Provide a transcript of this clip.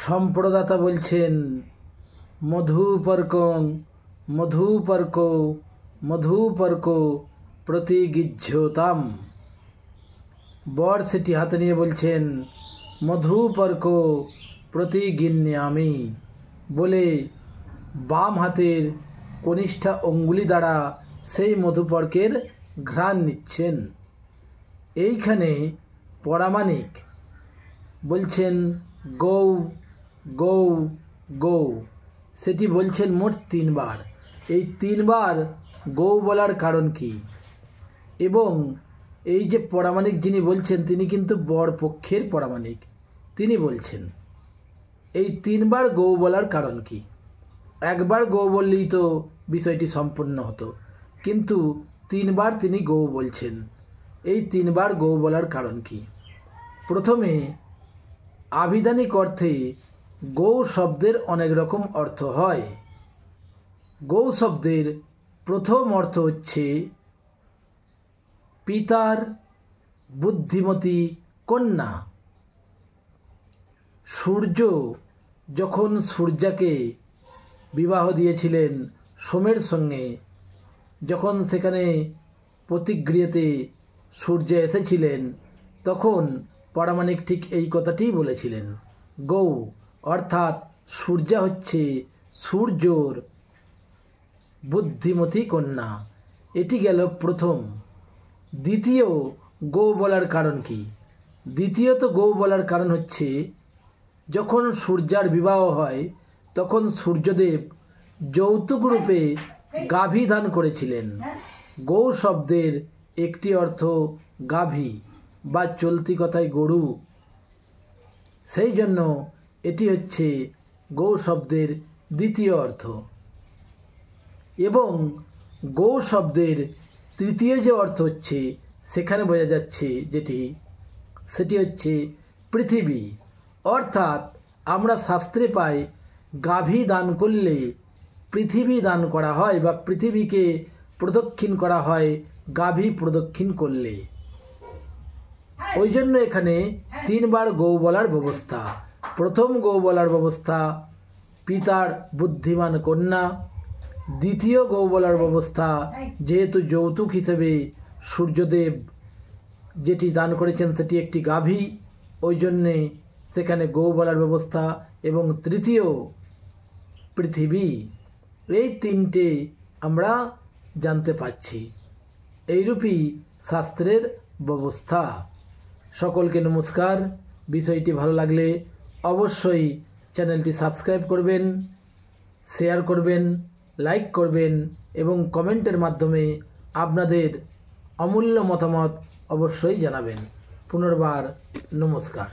সম্প্রদাতা বলছেন মধুপর্কং মধুপর্ক মধুপর্ক প্রতিগৃহ্যতাম। বর সেটি হাতে নিয়ে বলছেন মধুপর্ক প্রতিগৃহ্ণামি বলে বাম হাতের কনিষ্ঠা অঙ্গুলি দ্বারা সেই মধুপর্কের ঘ্রাণ নিচ্ছেন। এইখানে পরামানিক বলছেন গৌ গৌ গৌ, সেটি বলছেন মোট 3 বার। এই 3 বার গৌ বলার কারণ কি, এবং এই যে পরামানিক যিনি বলছেন তিনি কিন্তু বর পক্ষের পরামানিক, তিনি বলছেন এই 3 বার গৌ বলার কারণ কি। একবার গৌ বললেই তো বিষয়টি সম্পূর্ণ হতো, কিন্তু 3 বার তিনি গৌ বলছেন। এই 3 বার গৌ বলার কারণ কি? প্রথমে আভিধানিক অর্থে গৌ শব্দের অনেক রকম অর্থ হয়। গৌ শব্দের প্রথম অর্থ হচ্ছে পিতার বুদ্ধিমতী কন্যা। সূর্য যখন সূর্যাকে বিবাহ দিয়েছিলেন সোমের সঙ্গে, যখন সেখানে প্রতিগৃহতে সূর্য এসেছিলেন, তখন পরামানিক ঠিক এই কথাটিই বলেছিলেন, গৌ অর্থাৎ সূর্যা হচ্ছে সূর্যর বুদ্ধিমতী কন্যা। এটি গেল প্রথম। দ্বিতীয় গৌ বলার কারণ কি? দ্বিতীয়ত গৌ বলার কারণ হচ্ছে যখন সূর্যার বিবাহ হয় তখন সূর্যদেব যৌতুক রূপে গাভী দান করেছিলেন। গৌ শব্দের একটি অর্থ গাভী বা চলতি কথায় গরু, সেই জন্য এটি হচ্ছে গৌ শব্দের দ্বিতীয় অর্থ। এবং গৌ শব্দের তৃতীয় যে অর্থ হচ্ছে সেখানে বোঝা যাচ্ছে সেটি হচ্ছে পৃথিবী। অর্থাৎ আমরা শাস্ত্রে পাই গাভী দান করলে পৃথিবী দান করা হয় বা পৃথিবীকে প্রদক্ষিণ করা হয় গাভী প্রদক্ষিণ করলে। ওই জন্য এখানে 3 বার গৌ বলার ব্যবস্থা। প্রথম গৌ বলার ব্যবস্থা পিতার বুদ্ধিমান কন্যা। দ্বিতীয় গৌ বলার ব্যবস্থা যেহেতু যৌতুক হিসেবে সূর্যদেব যেটি দান করেছেন সেটি একটি গাভী, ওই জন্যে সেখানে গৌ বলার ব্যবস্থা। এবং তৃতীয় পৃথিবী। এই 3টে আমরা জানতে পাচ্ছি। এইরূপই শাস্ত্রের ব্যবস্থা। সকলকে নমস্কার। বিষয়টি ভালো লাগলে অবশ্যই চ্যানেলটি সাবস্ক্রাইব করবেন, শেয়ার করবেন, লাইক করবেন এবং কমেন্টের মাধ্যমে আপনাদের অমূল্য মতামত অবশ্যই জানাবেন। পুনর্বার নমস্কার।